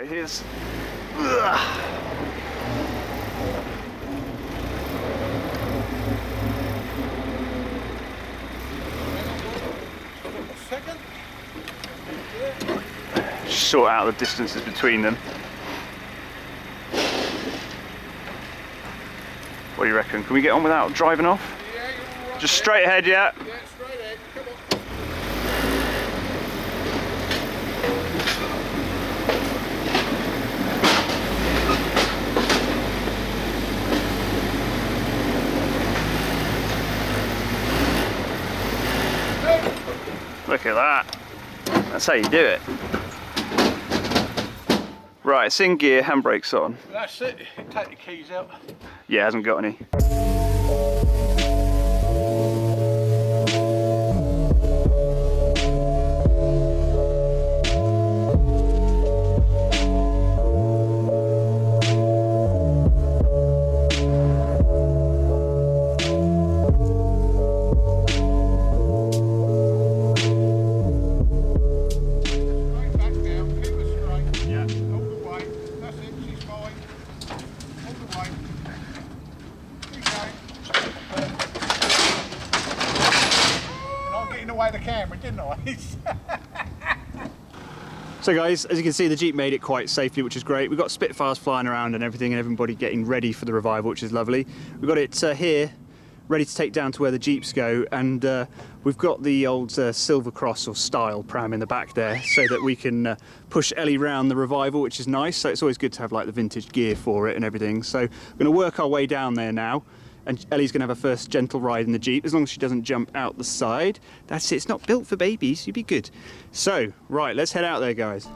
Right, here's... Ugh. Sort out the distances between them. What do you reckon? Can we get on without driving off? Yeah, you're right. Just straight ahead, yeah? Yeah, straight ahead. Come on. Look at that. That's how you do it. Right, it's in gear, handbrake's on. That's it. Take the keys out. Yeah, hasn't got any. The camera, didn't I? So guys, as you can see, the Jeep made it quite safely, which is great. We've got Spitfires flying around and everything, and everybody getting ready for the revival, which is lovely. We've got it here, ready to take down to where the Jeeps go, and we've got the old Silver Cross or Style pram in the back there, so that we can push Ellie round the revival, which is nice. So it's always good to have like the vintage gear for it and everything. So we're going to work our way down there now. And Ellie's going to have her first gentle ride in the Jeep, as long as she doesn't jump out the side. That's it, it's not built for babies, you'd be good. So, right, let's head out there, guys.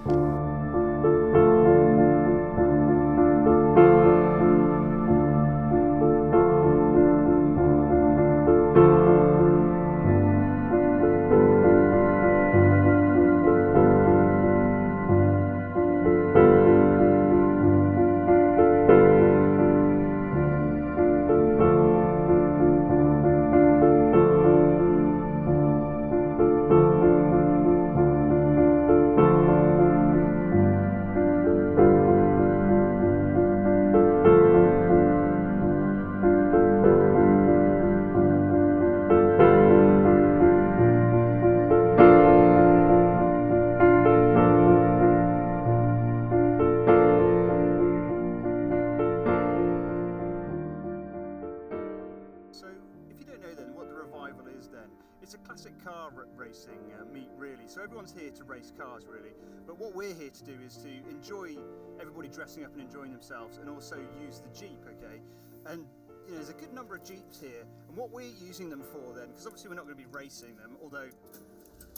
It's a classic car racing meet, really. So everyone's here to race cars, really. But what we're here to do is to enjoy everybody dressing up and enjoying themselves, and also use the Jeep, okay? And you know, there's a good number of Jeeps here, and what we're using them for then, because obviously we're not going to be racing them, although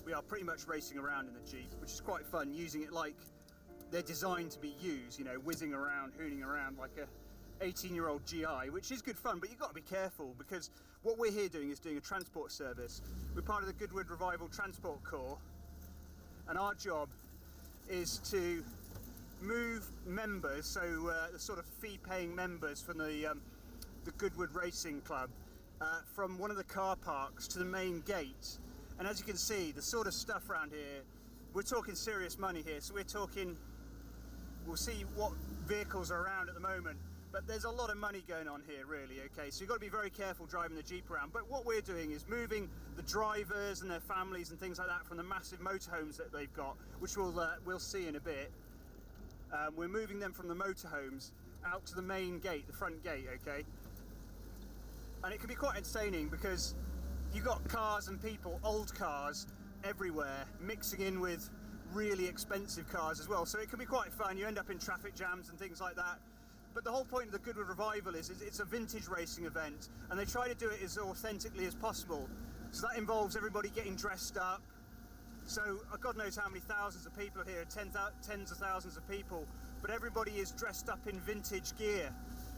we are pretty much racing around in the Jeep, which is quite fun, using it like they're designed to be used, you know, whizzing around, hooning around like a 18-year-old GI, which is good fun, but you've got to be careful, because what we're here doing is doing a transport service. We're part of the Goodwood Revival Transport Corps, and our job is to move members, so the sort of fee-paying members from the Goodwood Racing Club, from one of the car parks to the main gate. And as you can see, the sort of stuff around here, we're talking serious money here, so we're talking, we'll see what vehicles are around at the moment. But there's a lot of money going on here, really, okay? So you've got to be very careful driving the Jeep around. But what we're doing is moving the drivers and their families and things like that from the massive motorhomes that they've got, which we'll see in a bit. We're moving them from the motorhomes out to the main gate, the front gate, okay? And it can be quite entertaining, because you've got cars and people, old cars, everywhere, mixing in with really expensive cars as well. So it can be quite fun. You end up in traffic jams and things like that. But the whole point of the Goodwood Revival is it's a vintage racing event, and they try to do it as authentically as possible. So that involves everybody getting dressed up. So God knows how many thousands of people are here, tens of thousands of people, but everybody is dressed up in vintage gear.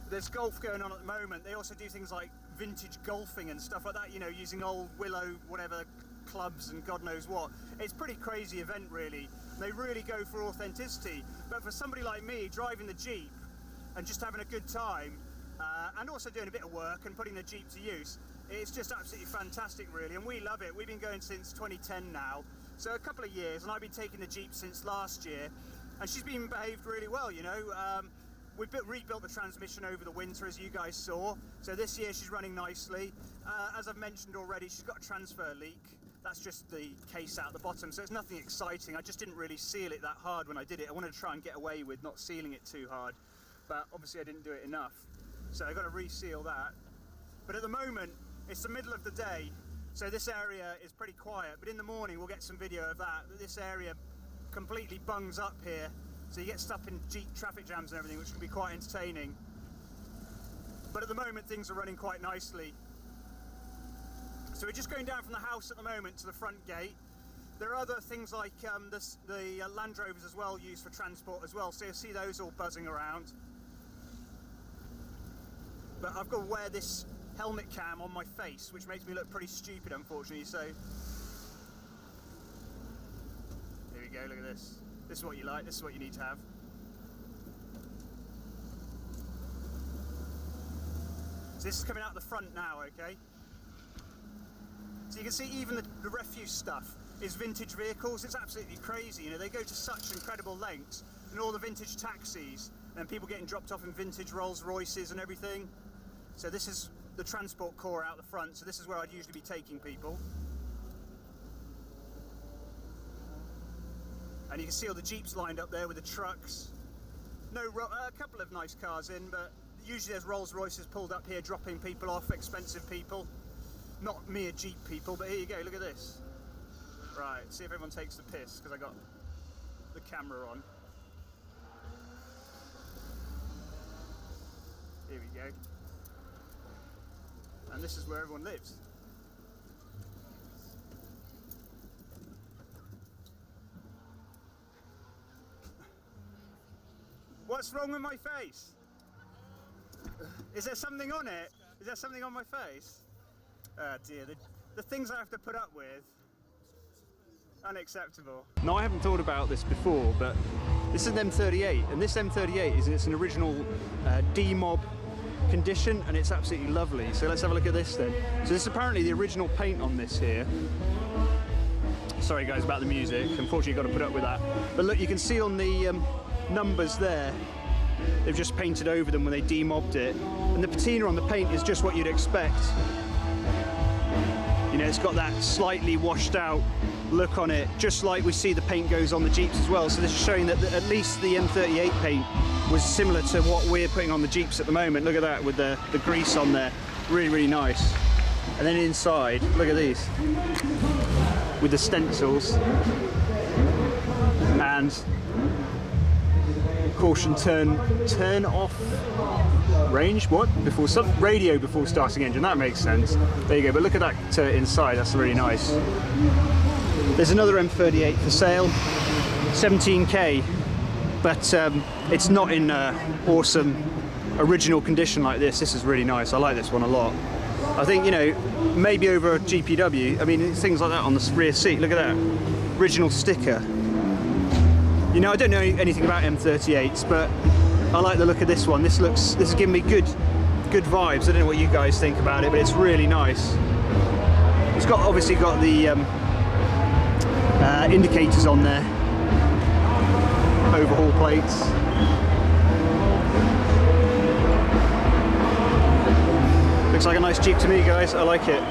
There's golf going on at the moment. They also do things like vintage golfing and stuff like that, you know, using old willow, whatever, clubs and God knows what. It's a pretty crazy event, really. They really go for authenticity. But for somebody like me, driving the Jeep, and just having a good time, and also doing a bit of work and putting the Jeep to use, it's just absolutely fantastic, really, and we love it. We've been going since 2010 now, so a couple of years, and I've been taking the Jeep since last year, and she's been behaved really well, you know. We've rebuilt the transmission over the winter, as you guys saw, so this year she's running nicely. As I've mentioned already, she's got a transfer leak. That's just the case out the bottom, so it's nothing exciting. I just didn't really seal it that hard when I did it. I wanted to try and get away with not sealing it too hard, but obviously I didn't do it enough, so I've got to reseal that. But at the moment, it's the middle of the day, so this area is pretty quiet, but in the morning we'll get some video of that. This area completely bungs up here, so you get stuck in Jeep traffic jams and everything, which can be quite entertaining. But at the moment things are running quite nicely. So we're just going down from the house at the moment to the front gate. There are other things like the Land Rovers as well, used for transport as well, so you'll see those all buzzing around. But I've got to wear this helmet cam on my face, which makes me look pretty stupid, unfortunately, so... Here we go, look at this. This is what you like, this is what you need to have. So this is coming out the front now, okay? So you can see even the refuse stuff is vintage vehicles. It's absolutely crazy, you know, they go to such incredible lengths, and all the vintage taxis, and people getting dropped off in vintage Rolls Royces and everything. So this is the transport core out the front, so this is where I'd usually be taking people. And you can see all the Jeeps lined up there with the trucks. A couple of nice cars in, but usually there's Rolls Royces pulled up here dropping people off, expensive people. Not mere Jeep people, but here you go, look at this. Right, see if everyone takes the piss, because I got the camera on. Here we go. And this is where everyone lives. What's wrong with my face? Is there something on it? Is there something on my face? Oh dear, the things I have to put up with. Unacceptable. Now, I haven't thought about this before, but this is an M38, and this M38 it's an original D-mob condition, and it's absolutely lovely. So let's have a look at this then. So this is apparently the original paint on this here. Sorry guys about the music, unfortunately you've got to put up with that. But look, you can see on the numbers there, they've just painted over them when they demobbed it, and the patina on the paint is just what you'd expect. You know, it's got that slightly washed out look on it, just like we see the paint goes on the Jeeps as well. So this is showing that at least the M38 paint was similar to what we're putting on the Jeeps at the moment. Look at that with the grease on there, really, really nice. And then inside, look at these, with the stencils and caution turn off range, what? Before radio before starting engine, that makes sense. There you go, but look at that inside, that's really nice. There's another M38 for sale, 17k, but it's not in awesome original condition like this. This is really nice, I like this one a lot. I think, you know, maybe over a GPW, I mean, things like that on the rear seat, look at that, original sticker. You know, I don't know anything about M38s, but I like the look of this one. This is giving me good vibes. I don't know what you guys think about it, but it's really nice. It's obviously got the indicators on there, overhaul plates. Looks like a nice Jeep to me, guys. I like it.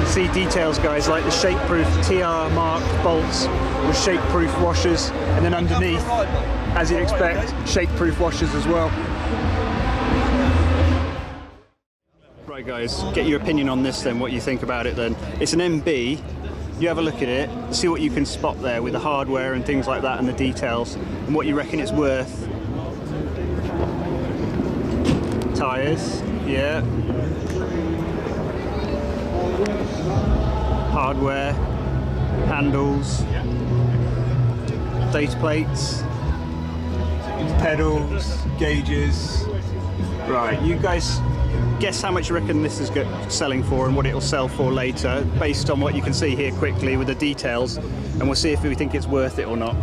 See details, guys, like the shape-proof TR marked bolts with shape-proof washers, and then underneath, as you'd expect, shape-proof washers as well. Right guys, get your opinion on this then, what you think about it then. It's an MB, you have a look at it, see what you can spot there with the hardware and things like that and the details, and what you reckon it's worth. Tyres, yeah. Hardware, handles, data plates, pedals, gauges. Right, you guys guess how much you reckon this is selling for and what it will sell for later, based on what you can see here quickly with the details, and we'll see if we think it's worth it or not.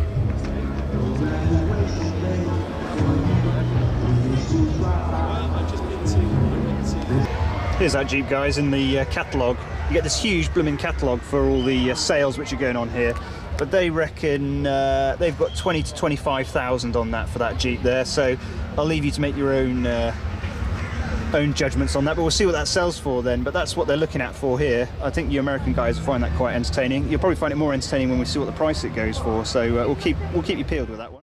Here's that Jeep, guys, in the catalogue. You get this huge blooming catalogue for all the sales which are going on here. But they reckon they've got 20 to 25,000 on that for that Jeep there. So I'll leave you to make your own judgments on that. But we'll see what that sells for then. But that's what they're looking at for here. I think you American guys will find that quite entertaining. You'll probably find it more entertaining when we see what the price it goes for. So we'll keep you peeled with that one.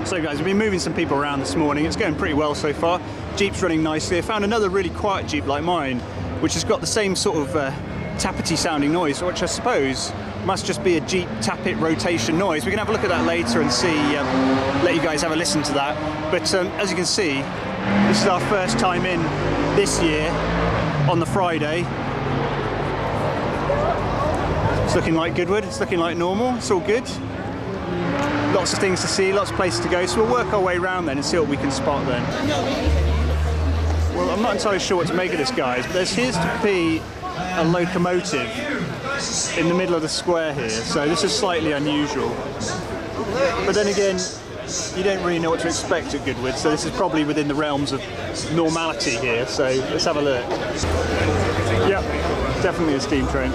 So guys, we've been moving some people around this morning. It's going pretty well so far. Jeep's running nicely. I found another really quiet Jeep like mine, which has got the same sort of tappety sounding noise, which I suppose must just be a Jeep tappet rotation noise. We can have a look at that later and see, let you guys have a listen to that. But as you can see, this is our first time in this year on the Friday. It's looking like Goodwood, it's looking like normal, it's all good. Lots of things to see, lots of places to go, so we'll work our way around then and see what we can spot then. Well, I'm not entirely sure what to make of this, guys, but there appears to be a locomotive in the middle of the square here, so this is slightly unusual. But then again, you don't really know what to expect at Goodwood, so this is probably within the realms of normality here, so let's have a look. Yep, definitely a steam train.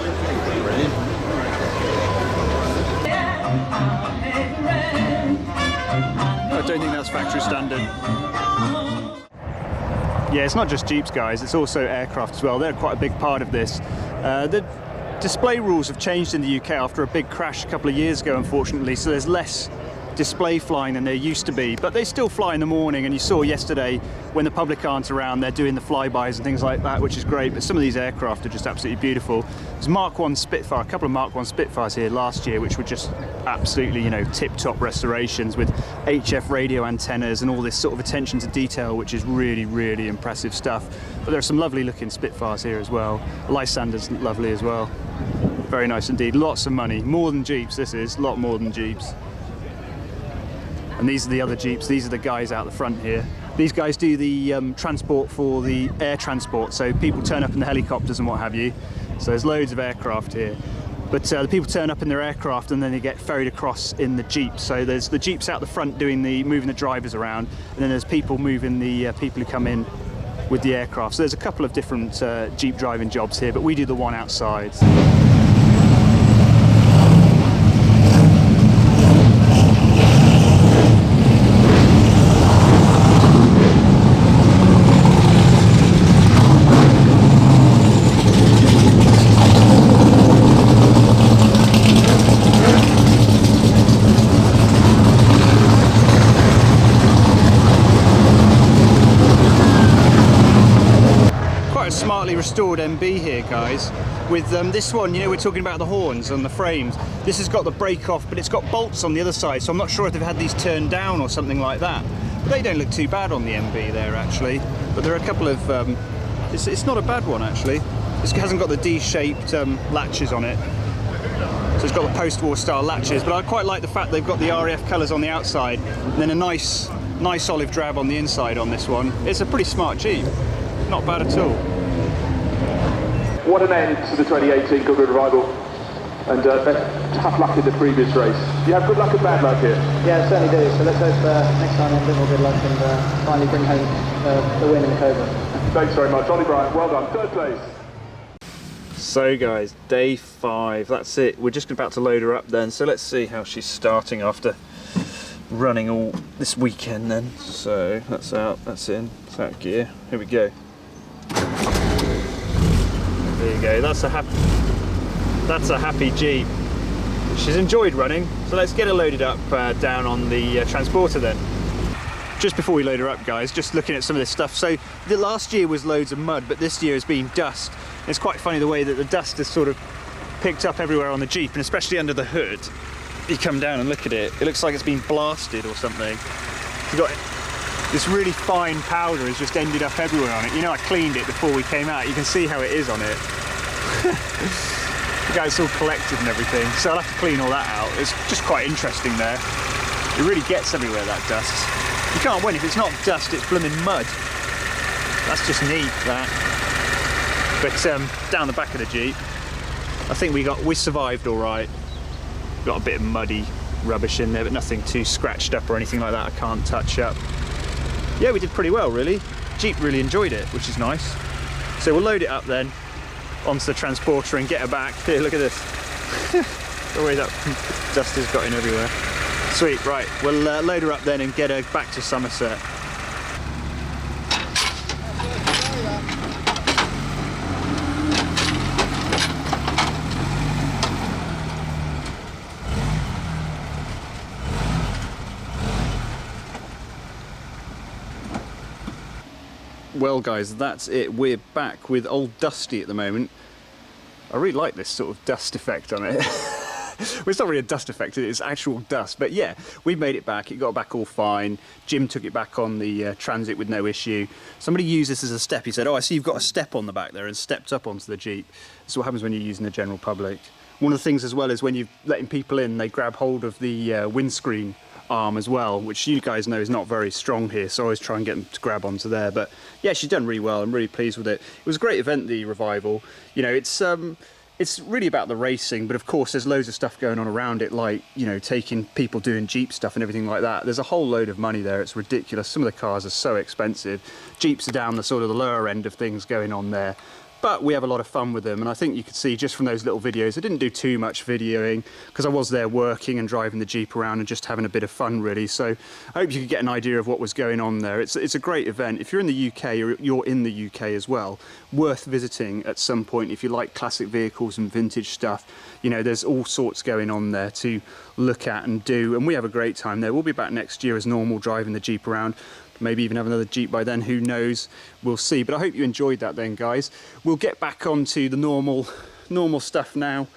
I don't think that's factory standard. Yeah, it's not just Jeeps, guys, it's also aircraft as well. They're quite a big part of this. The display rules have changed in the UK after a big crash a couple of years ago, unfortunately, so there's less display flying than there used to be, but they still fly in the morning, and you saw yesterday when the public aren't around, they're doing the flybys and things like that, which is great. But some of these aircraft are just absolutely beautiful. There's Mark 1 Spitfire, a couple of Mark 1 Spitfires here last year, which were just absolutely, you know, tip-top restorations with HF radio antennas and all this sort of attention to detail, which is really, really impressive stuff. But there are some lovely looking Spitfires here as well. Lysander's lovely as well. Very nice indeed. Lots of money, more than Jeeps. This is a lot more than Jeeps. And these are the other Jeeps. These are the guys out the front here. These guys do the transport for the air transport, so people turn up in the helicopters and what have you. So there's loads of aircraft here. But the people turn up in their aircraft and then they get ferried across in the Jeeps. So there's the Jeeps out the front doing moving the drivers around, and then there's people moving the people who come in with the aircraft. So there's a couple of different Jeep driving jobs here, but we do the one outside. Restored MB here, guys. With this one, you know, we're talking about the horns on the frames. This has got the brake off, but it's got bolts on the other side, so I'm not sure if they've had these turned down or something like that. But they don't look too bad on the MB there, actually. But there are a couple of... it's not a bad one, actually. This hasn't got the D-shaped latches on it. So it's got the post-war style latches, but I quite like the fact they've got the RAF colours on the outside, and then a nice olive drab on the inside on this one. It's a pretty smart Jeep. Not bad at all. What an end to the 2018 Goodwoodrevival, and tough luck in the previous race. You have good luck and bad luck here. Yeah, I certainly do. So let's hope next time a bit more good luck and finally bring home the win in the Cobra. Thanks very much, Ollie Bryant. Well done, third place. So guys, day 5. That's it. We're just about to load her up then. So let's see how she's starting after running all this weekend then. So that's out. That's in. It's out of gear. Here we go. There you go, that's a happy Jeep. She's enjoyed running, so let's get her loaded up down on the transporter then. Just before we load her up, guys, just looking at some of this stuff. So the last year was loads of mud, but this year has been dust. It's quite funny the way that the dust is sort of picked up everywhere on the Jeep, and especially under the hood. You come down and look at it, it looks like it's been blasted or something. You've got this really fine powder has just ended up everywhere on it. You know, I cleaned it before we came out. You can see how it is on it. It's all collected and everything. So I'll have to clean all that out. It's just quite interesting there. It really gets everywhere, that dust. You can't win. If it's not dust, it's blooming mud. That's just neat, that. But down the back of the Jeep, I think we survived all right. Got a bit of muddy rubbish in there, but nothing too scratched up or anything like that I can't touch up. Yeah, we did pretty well, really. Jeep really enjoyed it, which is nice. So we'll load it up then onto the transporter and get her back. Here, look at this. The way that dust has got in everywhere. Sweet, right, we'll load her up then and get her back to Somerset. Well guys, that's it. We're back with old Dusty at the moment. I really like this sort of dust effect on it. Well, it's not really a dust effect, it's actual dust. But yeah, we made it back. It got back all fine. Jim took it back on the Transit with no issue. Somebody used this as a step. He said, oh, I see you've got a step on the back there, and stepped up onto the Jeep. That's what happens when you're using the general public. One of the things as well is when you're letting people in, they grab hold of the windscreen arm as well, which you guys know is not very strong here, so I always try and get them to grab onto there. But yeah, she's done really well. I'm really pleased with it. It was a great event, the Revival. You know, it's really about the racing, but of course there's loads of stuff going on around it, like, you know, taking people doing Jeep stuff and everything like that. There's a whole load of money there. It's ridiculous. Some of the cars are so expensive. Jeeps are down the sort of the lower end of things going on there. But we have a lot of fun with them, and I think you could see just from those little videos, I didn't do too much videoing because I was there working and driving the Jeep around and just having a bit of fun really. So I hope you could get an idea of what was going on there. It's a great event. If you're in the UK or you're in the UK as well, worth visiting at some point if you like classic vehicles and vintage stuff. You know, there's all sorts going on there to look at and do, and we have a great time there. We'll be back next year as normal, driving the Jeep around. Maybe even have another Jeep by then, who knows, we'll see. But I hope you enjoyed that then, guys. We'll get back onto the normal stuff now,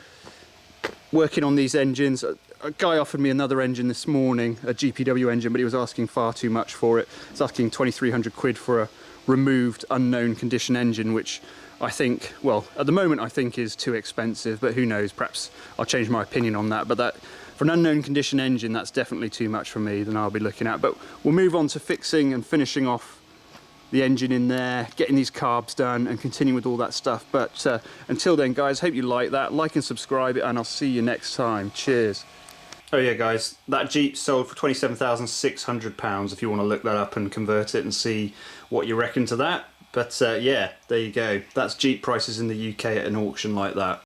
working on these engines. A guy offered me another engine this morning, a GPW engine, but he was asking far too much for it. He's asking 2,300 quid for a removed, unknown condition engine, which I think, well, at the moment I think is too expensive, but who knows, perhaps I'll change my opinion on that. But that, for an unknown condition engine, that's definitely too much for me than I'll be looking at. But we'll move on to fixing and finishing off the engine in there, getting these carbs done and continuing with all that stuff. But until then, guys, hope you like that. Like and subscribe, and I'll see you next time. Cheers. Oh yeah, guys, that Jeep sold for £27,600 if you want to look that up and convert it and see what you reckon to that. But yeah, there you go. That's Jeep prices in the UK at an auction like that.